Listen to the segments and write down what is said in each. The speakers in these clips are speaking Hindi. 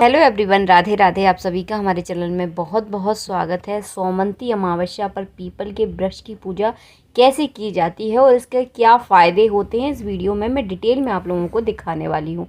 Hello everyone, Radhe Radhe. आप सभी का हमारे चैनल में बहुत बहुत स्वागत है। सोमवती अमावस्या पर पीपल के वृक्ष की पूजा कैसे की जाती है और इसके क्या फ़ायदे होते हैं, इस वीडियो में मैं डिटेल में आप लोगों को दिखाने वाली हूँ।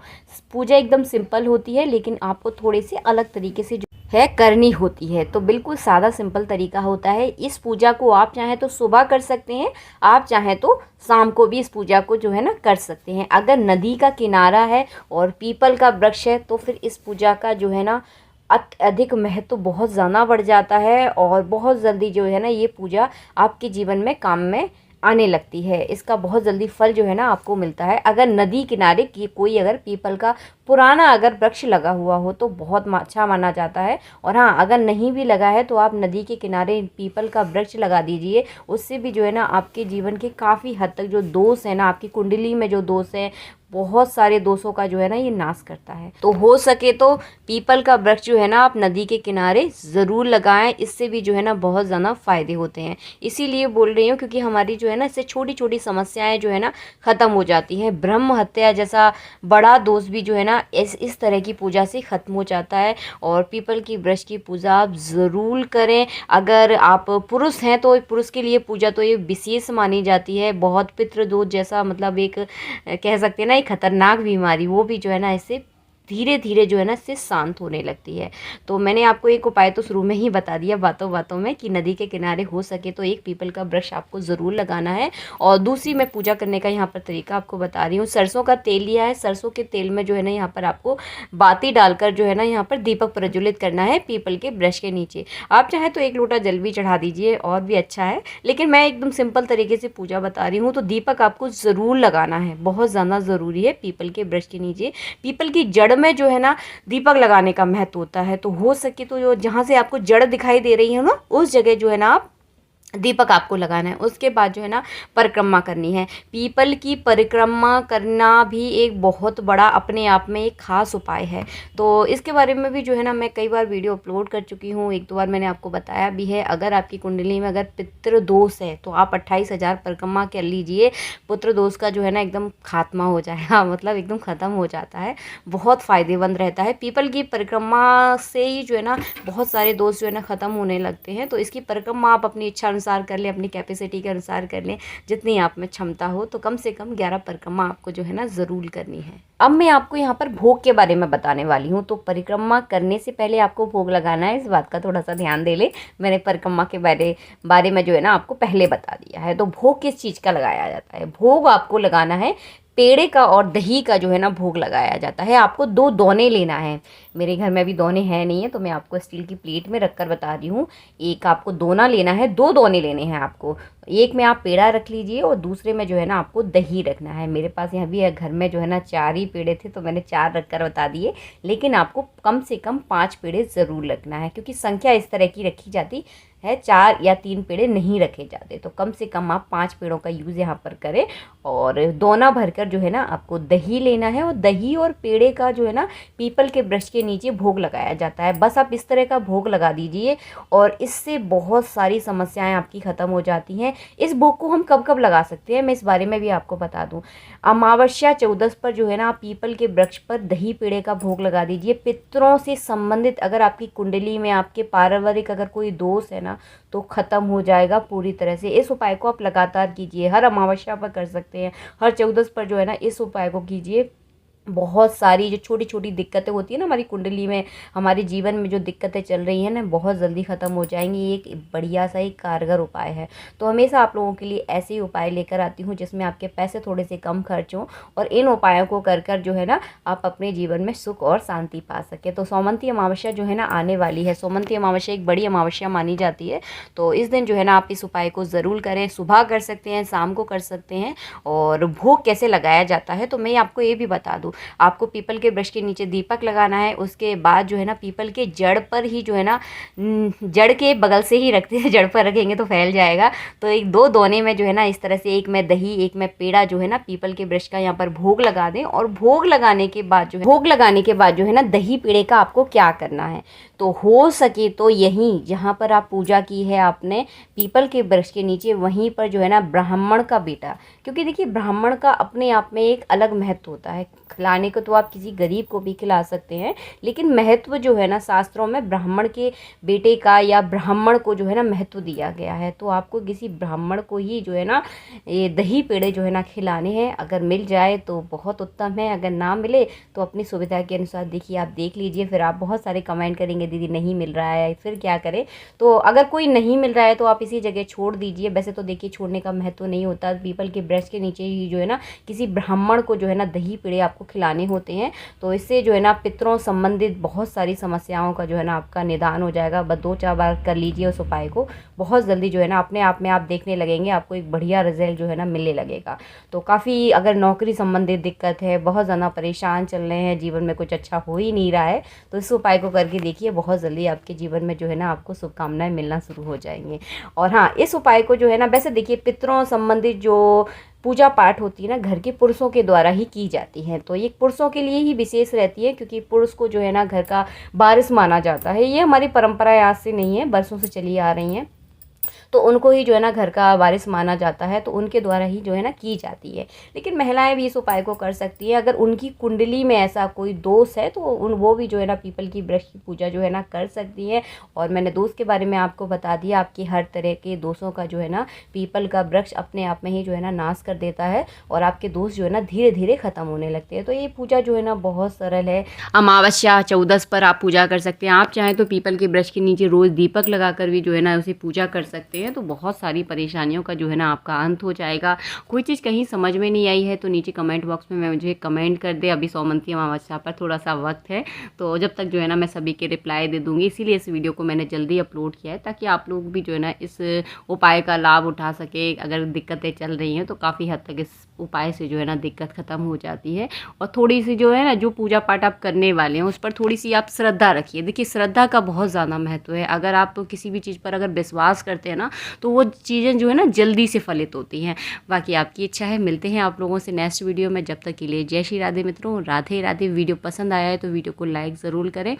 पूजा एकदम सिंपल होती है, लेकिन आपको थोड़े से अलग तरीके से है करनी होती है। तो बिल्कुल सादा सिंपल तरीका होता है। इस पूजा को आप चाहें तो सुबह कर सकते हैं, आप चाहें तो शाम को भी इस पूजा को जो है ना कर सकते हैं। अगर नदी का किनारा है और पीपल का वृक्ष है तो फिर इस पूजा का जो है ना अधिक महत्व तो बहुत ज़्यादा बढ़ जाता है और बहुत जल्दी जो है ना ये पूजा आपके जीवन में काम में आने लगती है। इसका बहुत जल्दी फल जो है ना आपको मिलता है। अगर नदी किनारे की कोई अगर पीपल का पुराना अगर वृक्ष लगा हुआ हो तो बहुत अच्छा माना जाता है। और हाँ, अगर नहीं भी लगा है तो आप नदी के किनारे पीपल का वृक्ष लगा दीजिए। उससे भी जो है ना आपके जीवन के काफ़ी हद तक जो दोष है ना, आपकी कुंडली में जो दोष है, बहुत सारे दोषों का जो है ना ये नाश करता है। तो हो सके तो पीपल का वृक्ष जो है ना आप नदी के किनारे ज़रूर लगाएं। इससे भी जो है ना बहुत ज़्यादा फ़ायदे होते हैं। इसीलिए बोल रही हूँ क्योंकि हमारी जो है ना इससे छोटी छोटी समस्याएं जो है ना ख़त्म हो जाती हैं। ब्रह्म हत्या जैसा बड़ा दोष भी जो है ना इस तरह की पूजा से ख़त्म हो जाता है। और पीपल की वृक्ष की पूजा आप ज़रूर करें। अगर आप पुरुष हैं तो पुरुष के लिए पूजा तो ये विशेष मानी जाती है। बहुत पितृदोष जैसा मतलब एक कह सकते हैं ना एक खतरनाक बीमारी, वो भी जो है ना इससे धीरे धीरे जो है ना इससे शांत होने लगती है। तो मैंने आपको एक उपाय तो शुरू में ही बता दिया बातों बातों में कि नदी के किनारे हो सके तो एक पीपल का वृक्ष आपको ज़रूर लगाना है। और दूसरी मैं पूजा करने का यहाँ पर तरीका आपको बता रही हूँ। सरसों का तेल लिया है। सरसों के तेल में जो है ना यहाँ पर आपको बाती डालकर जो है ना यहाँ पर दीपक प्रज्वलित करना है पीपल के वृक्ष के नीचे। आप चाहे तो 1 लोटा जल भी चढ़ा दीजिए और भी अच्छा है, लेकिन मैं एकदम सिंपल तरीके से पूजा बता रही हूँ। तो दीपक आपको ज़रूर लगाना है, बहुत ज़्यादा ज़रूरी है। पीपल के वृक्ष के नीचे पीपल की जड़ में जो है ना दीपक लगाने का महत्व होता है। तो हो सके तो जो जहाँ से आपको जड़ दिखाई दे रही है ना उस जगह जो है ना आप दीपक आपको लगाना है। उसके बाद जो है ना परिक्रमा करनी है। पीपल की परिक्रमा करना भी एक बहुत बड़ा अपने आप में एक खास उपाय है। तो इसके बारे में भी जो है ना मैं कई बार वीडियो अपलोड कर चुकी हूँ, 1-2 बार मैंने आपको बताया भी है। अगर आपकी कुंडली में अगर पितृ दोष है तो आप 28,000 परिक्रमा कर लीजिए। पुत्र दोष का जो है ना एकदम खात्मा हो जाएगा, मतलब एकदम ख़त्म हो जाता है। बहुत फ़ायदेमंद रहता है। पीपल की परिक्रमा से ही जो है ना बहुत सारे दोष जो है ना ख़त्म होने लगते हैं। तो इसकी परिक्रमा आप अपनी इच्छा अनुसार कर लें, अपनी कैपेसिटी के अनुसार कर लें, जितनी आप में क्षमता हो। तो कम से कम 11 परिक्रमा आपको जो है ना ज़रूर करनी है। अब मैं आपको यहाँ पर भोग के बारे में बताने वाली हूँ। तो परिक्रमा करने से पहले आपको भोग लगाना है, इस बात का थोड़ा सा ध्यान दे ले। मैंने परिक्रमा के बारे में जो है ना आपको पहले बता दिया है। तो भोग किस चीज़ का लगाया जाता है? भोग आपको लगाना है पेड़े का और दही का जो है ना भोग लगाया जाता है। आपको 2 दोने लेना है। मेरे घर में अभी दोने हैं नहीं है तो मैं आपको स्टील की प्लेट में रखकर बता रही हूँ। एक आपको दोना लेना है, 2 दोने लेने हैं आपको। एक में आप पेड़ा रख लीजिए और दूसरे में जो है ना आपको दही रखना है। मेरे पास यहाँ भी घर में जो है ना 4 ही पेड़े थे तो मैंने 4 रखकर बता दिए, लेकिन आपको कम से कम 5 पेड़े ज़रूर रखना है क्योंकि संख्या इस तरह की रखी जाती है, 4 या 3 पेड़े नहीं रखे जाते। तो कम से कम आप 5 पेड़ों का यूज़ यहाँ पर करें। और दोना भरकर जो है ना आपको दही लेना है और दही और पेड़े का जो है ना पीपल के वृक्ष के नीचे भोग लगाया जाता है। बस आप इस तरह का भोग लगा दीजिए और इससे बहुत सारी समस्याएं आपकी ख़त्म हो जाती हैं। इस भोग को हम कब कब लगा सकते हैं मैं इस बारे में भी आपको बता दूं। अमावस्या 14 पर जो है ना पीपल के वृक्ष पर दही पेड़े का भोग लगा दीजिए। पितरों से संबंधित अगर आपकी कुंडली में आपके पारिवारिक अगर कोई दोष है ना तो ख़त्म हो जाएगा पूरी तरह से। इस उपाय को आप लगातार कीजिए, हर अमावस्या पर कर सकते हैं, हर 14 पर जो है ना इस उपाय को कीजिए। बहुत सारी जो छोटी छोटी दिक्कतें होती है ना हमारी कुंडली में, हमारे जीवन में जो दिक्कतें चल रही हैं ना बहुत जल्दी ख़त्म हो जाएंगी। ये एक बढ़िया सा एक कारगर उपाय है। तो हमेशा आप लोगों के लिए ऐसे ही उपाय लेकर आती हूँ जिसमें आपके पैसे थोड़े से कम खर्च हों और इन उपायों को कर कर जो है ना आप अपने जीवन में सुख और शांति पा सकें। तो सोमवती अमावस्या जो है ना आने वाली है। सोमवती अमावस्या एक बड़ी अमावस्या मानी जाती है। तो इस दिन जो है ना आप इस उपाय को ज़रूर करें। सुबह कर सकते हैं, शाम को कर सकते हैं। और भोग कैसे लगाया जाता है तो मैं आपको ये भी बता दूँ। आपको पीपल के वृक्ष के नीचे दीपक लगाना है। उसके बाद जो है ना पीपल के जड़ पर ही जो है ना जड़ के बगल से ही रखते हैं, जड़ पर रखेंगे तो फैल जाएगा। तो 2 दोने में जो है ना इस तरह से एक में दही एक में पेड़ा जो है ना पीपल के वृक्ष का यहाँ पर भोग लगा दें। और भोग लगाने के बाद जो है ना दही पेड़े का आपको क्या करना है तो हो सके तो यहीं जहाँ पर आप पूजा की है आपने पीपल के वृक्ष के नीचे, वहीं पर जो है ना ब्राह्मण का बेटा, क्योंकि देखिए ब्राह्मण का अपने आप में एक अलग महत्व होता है। खिलाने को तो आप किसी गरीब को भी खिला सकते हैं, लेकिन महत्व जो है ना शास्त्रों में ब्राह्मण के बेटे का या ब्राह्मण को जो है ना महत्व दिया गया है। तो आपको किसी ब्राह्मण को ही जो है ना ये दही पेड़े जो है ना खिलाने हैं। अगर मिल जाए तो बहुत उत्तम है, अगर ना मिले तो अपनी सुविधा के अनुसार देखिए, आप देख लीजिए। फिर आप बहुत सारे कमेंट करेंगे दीदी नहीं मिल रहा है, फिर क्या करें। तो अगर कोई नहीं मिल रहा है तो आप इसी जगह छोड़ दीजिए। वैसे तो देखिए छोड़ने का महत्व नहीं होता, पीपल के वृक्ष के नीचे ही जो है ना किसी ब्राह्मण को जो है ना दही पेड़े आपको खिलाने होते हैं। तो इससे जो है ना पितरों संबंधित बहुत सारी समस्याओं का जो है ना आपका निदान हो जाएगा। बस 2-4 बार कर लीजिए उस उपाय को, बहुत जल्दी जो है ना अपने आप में आप देखने लगेंगे आपको एक बढ़िया रिजल्ट जो है ना मिलने लगेगा। तो काफ़ी अगर नौकरी संबंधित दिक्कत है, बहुत ज़्यादा परेशान चल रहे हैं, जीवन में कुछ अच्छा हो ही नहीं रहा है, तो इस उपाय को करके देखिए, बहुत जल्दी आपके जीवन में जो है ना आपको शुभकामनाएं मिलना शुरू हो जाएंगी। और हाँ, इस उपाय को जो है ना वैसे देखिए पितरों संबंधित जो पूजा पाठ होती है ना घर के पुरुषों के द्वारा ही की जाती है। तो ये पुरुषों के लिए ही विशेष रहती है, क्योंकि पुरुष को जो है ना घर का वारिस माना जाता है। ये हमारी परंपराएं आज से नहीं है, बरसों से चली आ रही हैं। तो उनको ही जो है ना घर का वारिस माना जाता है, तो उनके द्वारा ही जो है ना की जाती है। लेकिन महिलाएं भी इस उपाय को कर सकती है। अगर उनकी कुंडली में ऐसा कोई दोष है तो वो भी जो है ना पीपल की वृक्ष की पूजा जो है ना कर सकती है। और मैंने दोष के बारे में आपको बता दिया, आपके हर तरह के दोषों का जो है ना पीपल का वृक्ष अपने आप में ही जो है ना नाश कर देता है, और आपके दोष जो है ना धीरे धीरे खत्म होने लगते हैं। तो ये पूजा जो है ना बहुत सरल है। अमावस्या 14 पर आप पूजा कर सकते हैं। आप चाहें तो पीपल के वृक्ष के नीचे रोज़ दीपक लगाकर भी जो है ना उसे पूजा कर सकते हैं। तो बहुत सारी परेशानियों का जो है ना आपका अंत हो जाएगा। कोई चीज़ कहीं समझ में नहीं आई है तो नीचे कमेंट बॉक्स में मुझे कमेंट कर दे। अभी सौमंती अमावस्या पर थोड़ा सा वक्त है, तो जब तक जो है ना मैं सभी के रिप्लाई दे दूँगी, इसीलिए इस वीडियो को मैंने जल्दी अपलोड किया है, ताकि आप लोग भी जो है ना इस उपाय का लाभ उठा सके। अगर दिक्कतें चल रही हैं तो काफ़ी हद तक इस उपाय से जो है ना दिक्कत ख़त्म हो जाती है। और थोड़ी सी जो है ना जो पूजा पाठ आप करने वाले हैं उस पर थोड़ी सी आप श्रद्धा रखिए। देखिए श्रद्धा का बहुत ज़्यादा महत्व है। अगर आप किसी भी चीज़ पर अगर विश्वास करते हैं ना तो वो चीज़ें जो है ना जल्दी से फलित होती हैं। बाकी आपकी इच्छा है। मिलते हैं आप लोगों से नेक्स्ट वीडियो में। जब तक के लिए जय श्री राधे मित्रों, राधे राधे। वीडियो पसंद आया है तो वीडियो को लाइक ज़रूर करें,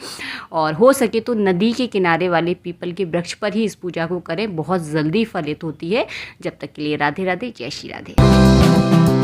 और हो सके तो नदी के किनारे वाले पीपल के वृक्ष पर ही इस पूजा को करें, बहुत जल्दी फलित होती है। जब तक के लिए राधे राधे, जय श्री राधे।